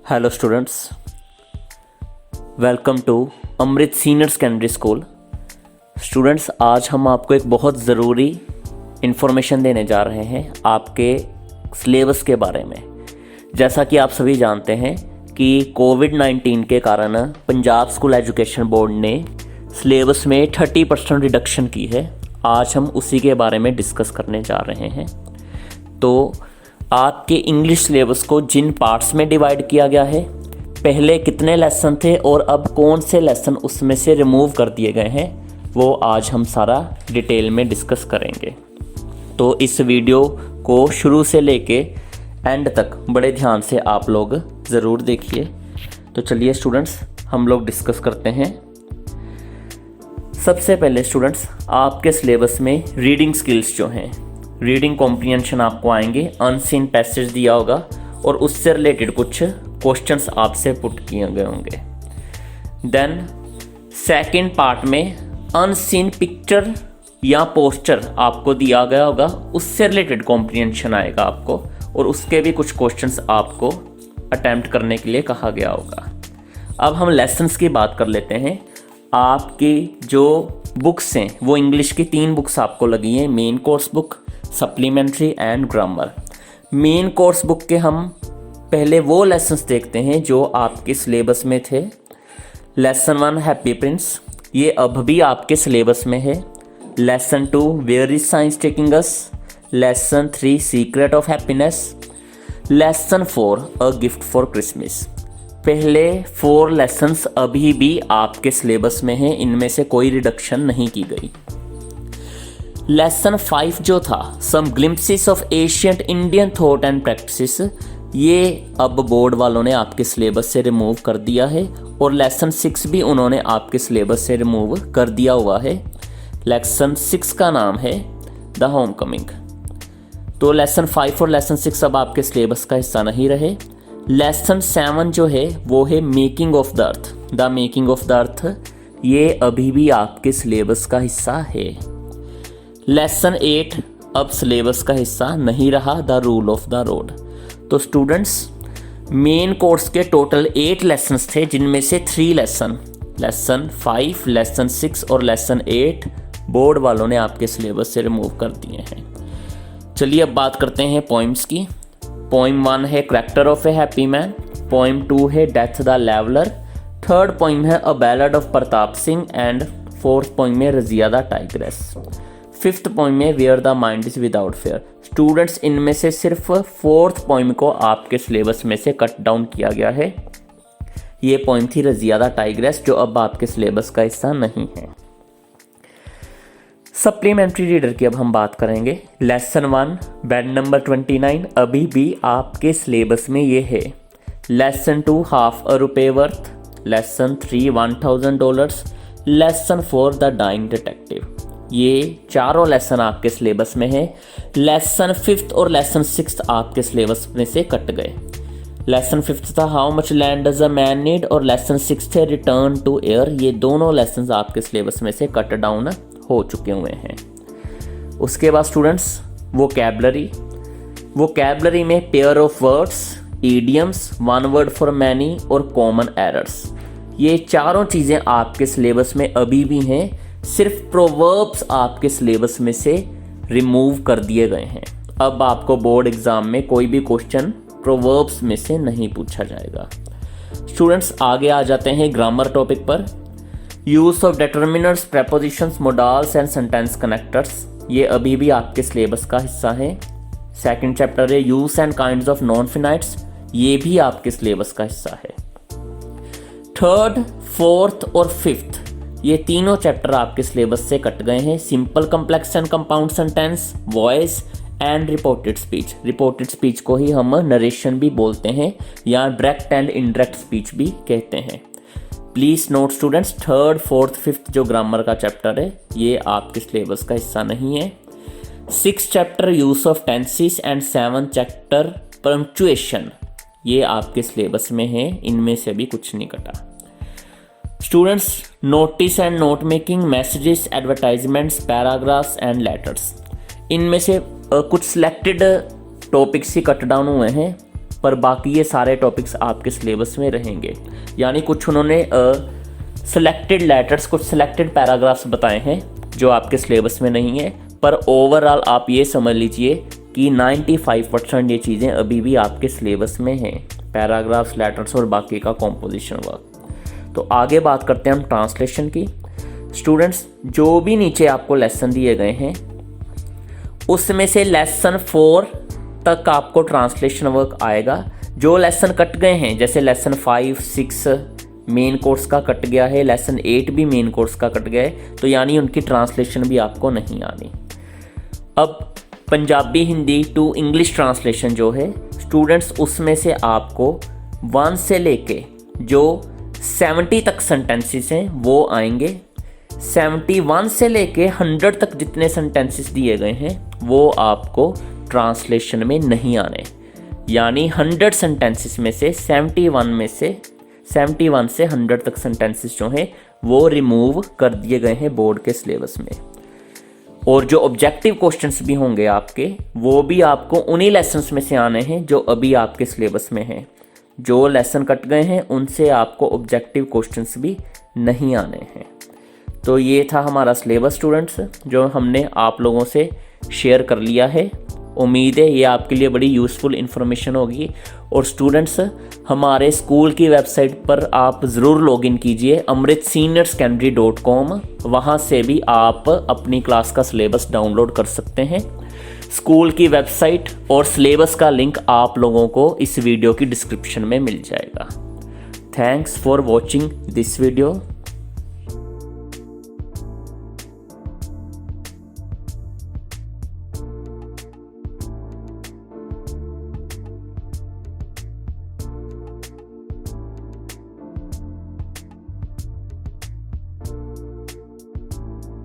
Hello students, welcome to Amrit senior secondary school. Students, आज हम आपको एक बहुत ज़रूरी इन्फॉर्मेशन देने जा रहे हैं आपके सिलेबस के बारे में। जैसा कि आप सभी जानते हैं कि कोविड-19 के कारण पंजाब स्कूल एजुकेशन बोर्ड ने सिलेबस में 30% रिडक्शन की है। आज हम उसी के बारे में डिस्कस करने जा रहे हैं। तो आपके इंग्लिश सिलेबस को जिन पार्ट्स में डिवाइड किया गया है, पहले कितने लेसन थे और अब कौन से लेसन उसमें से रिमूव कर दिए गए हैं, वो आज हम सारा डिटेल में डिस्कस करेंगे। तो इस वीडियो को शुरू से लेके एंड तक बड़े ध्यान से आप लोग ज़रूर देखिए। तो चलिए स्टूडेंट्स, हम लोग डिस्कस करते हैं। सबसे पहले स्टूडेंट्स, आपके सिलेबस में रीडिंग स्किल्स जो हैं, रीडिंग कॉम्प्रिहेंशन आपको आएंगे। अनसीन पैसेज दिया होगा और उससे रिलेटेड कुछ क्वेश्चंस आपसे पुट किए गए होंगे। देन सेकंड पार्ट में अनसीन पिक्चर या पोस्टर आपको दिया गया होगा, उससे रिलेटेड कॉम्प्रिहेंशन आएगा आपको, और उसके भी कुछ क्वेश्चंस आपको अटेम्प्ट करने के लिए कहा गया होगा। अब हम लेसन्स की बात कर लेते हैं। आपकी जो बुक्स हैं वो इंग्लिश की 3 बुक्स आपको लगी हैं, main course book, supplementary and grammar. Main course book के हम पहले वो लेसन्स देखते हैं जो आपके सिलेबस में थे। लेसन 1 हैप्पी प्रिंस, ये अब भी आपके सिलेबस में है। Lesson 2 where is science taking us. Lesson 3 secret of happiness. Lesson 4 a gift for Christmas. पहले 4 लेसन्स अभी भी आपके सिलेबस में हैं, इनमें से कोई रिडक्शन नहीं की गई। लेसन 5 जो था, some glimpses of ancient Indian thought and practices, ये अब बोर्ड वालों ने आपके सिलेबस से रिमूव कर दिया है, और लेसन 6 भी उन्होंने आपके सिलेबस से रिमूव कर दिया हुआ है। लेसन 6 का नाम है द होम कमिंग। तो लेसन 5 और लेसन 6 अब आपके सिलेबस का हिस्सा नहीं रहे। लेसन 7 जो है वो है making of the earth. The making of the earth ये अभी भी आपके सिलेबस का हिस्सा है। लेसन 8 अब सिलेबस का हिस्सा नहीं रहा, the rule of the road. तो स्टूडेंट्स, मेन कोर्स के टोटल 8 लेसन्स थे, जिनमें से 3 लेसन, लेसन 5, लेसन 6 और लेसन 8 बोर्ड वालों ने आपके सिलेबस से रिमूव कर दिए हैं। चलिए अब बात करते हैं पोइम्स की। पोइम 1 है character of a happy man. Poem 2 है death the leveller. Third poem है a ballad of Pratap Singh and fourth poem है Razia the tigress. Fifth poem में where the mind is without fear. Students, इनमें से सिर्फ 4th पोइम को आपके सिलेबस में से कट डाउन किया गया है। ये पोइम थी रजिया द टाइग्रेस, जो अब आपके सिलेबस का हिस्सा नहीं है। सप्लीमेंट्री रीडर की अब हम बात करेंगे। लेसन 1 बेड नंबर 29 अभी भी आपके सिलेबस में ये है। Lesson 2 half a rupaye worth. Lesson 3 $1000। Lesson 4 the dying detective. ये चारों लेसन आपके सिलेबस में है। लेसन 5th और लेसन 6th आपके सिलेबस में से कट गए। लेसन 5th था how much land does a man need, और लेसन 6th है रिटर्न टू एयर। ये दोनों लेसन आपके सिलेबस में से कट डाउन हो चुके हुए हैं। उसके बाद स्टूडेंट्स, वोकैबुलरी में pair of words, idioms, one word for many और कॉमन एरर्स, ये चारों चीज़ें आपके सिलेबस में अभी भी हैं। सिर्फ प्रोवर्ब्स आपके सिलेबस में से रिमूव कर दिए गए हैं। अब आपको बोर्ड एग्जाम में कोई भी क्वेश्चन प्रोवर्ब्स में से नहीं पूछा जाएगा। स्टूडेंट्स, आगे आ जाते हैं ग्रामर टॉपिक पर। Use of determiners, prepositions, modals and sentence connectors, ये अभी भी आपके सिलेबस का हिस्सा है। सेकंड चैप्टर है use and kinds of non finites, ये भी आपके सिलेबस का हिस्सा है। थर्ड, फोर्थ और फिफ्थ, ये तीनों चैप्टर आपके सिलेबस से कट गए हैं। Simple, complex and compound sentence, voice and reported speech. Reported speech को ही हम नरेशन भी बोलते हैं या डायरेक्ट एंड इनडायरेक्ट स्पीच भी कहते हैं। Please note students, third, fourth, fifth जो ग्रामर का चैप्टर है ये आपके सिलेबस का हिस्सा नहीं है। 6th chapter use of tenses and 7th chapter punctuation, ये आपके सिलेबस में है, इनमें से भी कुछ नहीं कटा। Students, notice and note making, messages, advertisements, paragraphs and letters, इनमें से कुछ सिलेक्टेड टॉपिक्स ही कट डाउन हुए हैं। पर बाकी ये सारे टॉपिक्स आपके सिलेबस में रहेंगे। यानी कुछ उन्होंने सेलेक्टेड लेटर्स, कुछ सेलेक्टेड पैराग्राफ्स बताए हैं जो आपके सिलेबस में नहीं है, पर ओवरऑल आप ये समझ लीजिए कि 95% ये चीज़ें अभी भी आपके सिलेबस में हैं, पैराग्राफ्स, लेटर्स और बाकी का कॉम्पोजिशन वर्क। तो आगे बात करते हैं हम ट्रांसलेशन की। स्टूडेंट्स, जो भी नीचे आपको लेसन दिए गए हैं उसमें से लेसन 4 तक आपको ट्रांसलेशन वर्क आएगा। जो लेसन कट गए हैं, जैसे लेसन 5, 6 मेन कोर्स का कट गया है, लेसन 8 भी मेन कोर्स का कट गया है, तो यानी उनकी ट्रांसलेशन भी आपको नहीं आनी। अब Punjabi Hindi to English translation जो है स्टूडेंट्स, उसमें से आपको 1 से लेके जो 70 तक सेंटेंसेस हैं वो आएंगे। 71 से लेके 100 तक जितने सेंटेंसेस दिए गए हैं वो आपको ट्रांसलेशन में नहीं आने। यानी 100 सेंटेंसेस में से 71 से 100 तक सेंटेंसेस जो हैं वो रिमूव कर दिए गए हैं बोर्ड के सिलेबस में। और जो ऑब्जेक्टिव क्वेश्चंस भी होंगे आपके, वो भी आपको उन्हीं लेसन्स में से आने हैं जो अभी आपके सिलेबस में हैं। जो लेसन कट गए हैं उनसे आपको ऑब्जेक्टिव क्वेश्चंस भी नहीं आने हैं। तो ये था हमारा सिलेबस स्टूडेंट्स, जो हमने आप लोगों से शेयर कर लिया है। उम्मीद है ये आपके लिए बड़ी यूज़फुल इन्फॉर्मेशन होगी। और स्टूडेंट्स, हमारे स्कूल की वेबसाइट पर आप ज़रूर लॉगिन कीजिए amritseniorsekandary.com। वहाँ से भी आप अपनी क्लास का सिलेबस डाउनलोड कर सकते हैं। स्कूल की वेबसाइट और सिलेबस का लिंक आप लोगों को इस वीडियो की डिस्क्रिप्शन में मिल जाएगा। Thanks for watching this video.